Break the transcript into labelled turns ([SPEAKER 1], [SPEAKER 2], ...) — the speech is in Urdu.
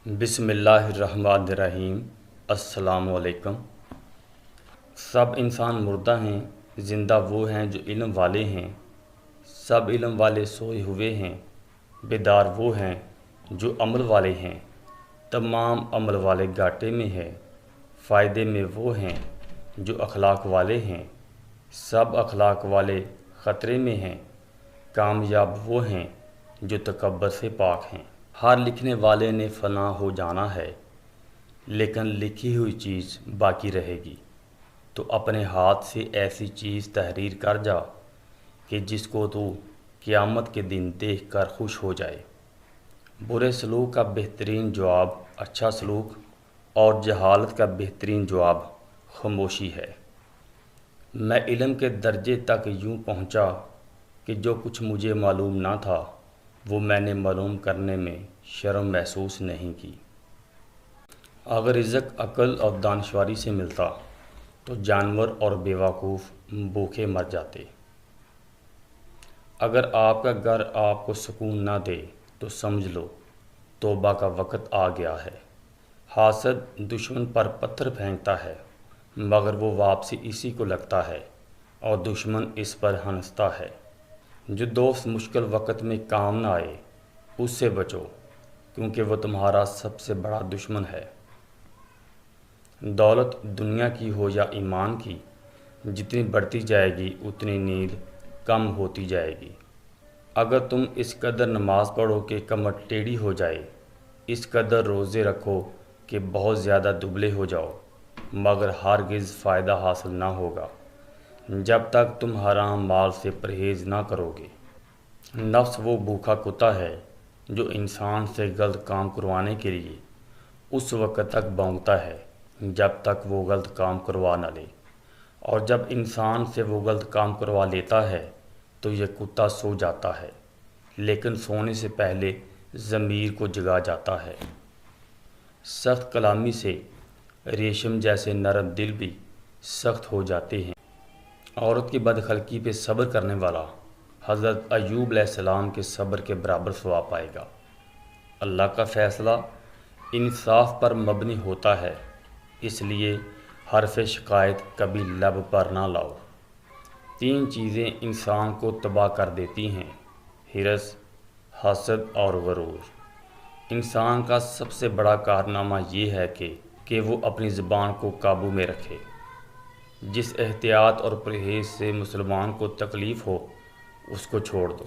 [SPEAKER 1] بسم اللہ الرحمن الرحیم۔ السلام علیکم۔ سب انسان مردہ ہیں، زندہ وہ ہیں جو علم والے ہیں۔ سب علم والے سوئے ہوئے ہیں، بیدار وہ ہیں جو عمل والے ہیں۔ تمام عمل والے گھاٹے میں ہیں، فائدے میں وہ ہیں جو اخلاق والے ہیں۔ سب اخلاق والے خطرے میں ہیں، کامیاب وہ ہیں جو تکبر سے پاک ہیں۔ ہر لکھنے والے نے فنا ہو جانا ہے، لیکن لکھی ہوئی چیز باقی رہے گی۔ تو اپنے ہاتھ سے ایسی چیز تحریر کر جا کہ جس کو تو قیامت کے دن دیکھ کر خوش ہو جائے۔ برے سلوک کا بہترین جواب اچھا سلوک، اور جہالت کا بہترین جواب خاموشی ہے۔ میں علم کے درجے تک یوں پہنچا کہ جو کچھ مجھے معلوم نہ تھا وہ میں نے معلوم کرنے میں شرم محسوس نہیں کی۔ اگر رزق عقل اور دانشوری سے ملتا تو جانور اور بیوقوف بھوکے مر جاتے۔ اگر آپ کا گھر آپ کو سکون نہ دے تو سمجھ لو توبہ کا وقت آ گیا ہے۔ حاسد دشمن پر پتھر پھینکتا ہے مگر وہ واپسی اسی کو لگتا ہے اور دشمن اس پر ہنستا ہے۔ جو دوست مشکل وقت میں کام نہ آئے اس سے بچو، کیونکہ وہ تمہارا سب سے بڑا دشمن ہے۔ دولت دنیا کی ہو یا ایمان کی، جتنی بڑھتی جائے گی اتنی نیند کم ہوتی جائے گی۔ اگر تم اس قدر نماز پڑھو کہ کمر ٹیڑھی ہو جائے، اس قدر روزے رکھو کہ بہت زیادہ دبلے ہو جاؤ، مگر ہرگز فائدہ حاصل نہ ہوگا جب تک تم حرام مال سے پرہیز نہ کرو گے۔ نفس وہ بھوکا کتا ہے جو انسان سے غلط کام کروانے کے لیے اس وقت تک بھونکتا ہے جب تک وہ غلط کام کروا نہ لے، اور جب انسان سے وہ غلط کام کروا لیتا ہے تو یہ کتا سو جاتا ہے، لیکن سونے سے پہلے ضمیر کو جگا جاتا ہے۔ سخت کلامی سے ریشم جیسے نرم دل بھی سخت ہو جاتے ہیں۔ عورت کی بدخلقی پہ صبر کرنے والا حضرت ایوب علیہ السلام کے صبر کے برابر ثواب پائے گا۔ اللہ کا فیصلہ انصاف پر مبنی ہوتا ہے، اس لیے حرف شکایت کبھی لب پر نہ لاؤ۔ 3 چیزیں انسان کو تباہ کر دیتی ہیں: حرص، حسد اور غرور۔ انسان کا سب سے بڑا کارنامہ یہ ہے کہ وہ اپنی زبان کو قابو میں رکھے۔ جس احتیاط اور پرہیز سے مسلمان کو تکلیف ہو اس کو چھوڑ دو۔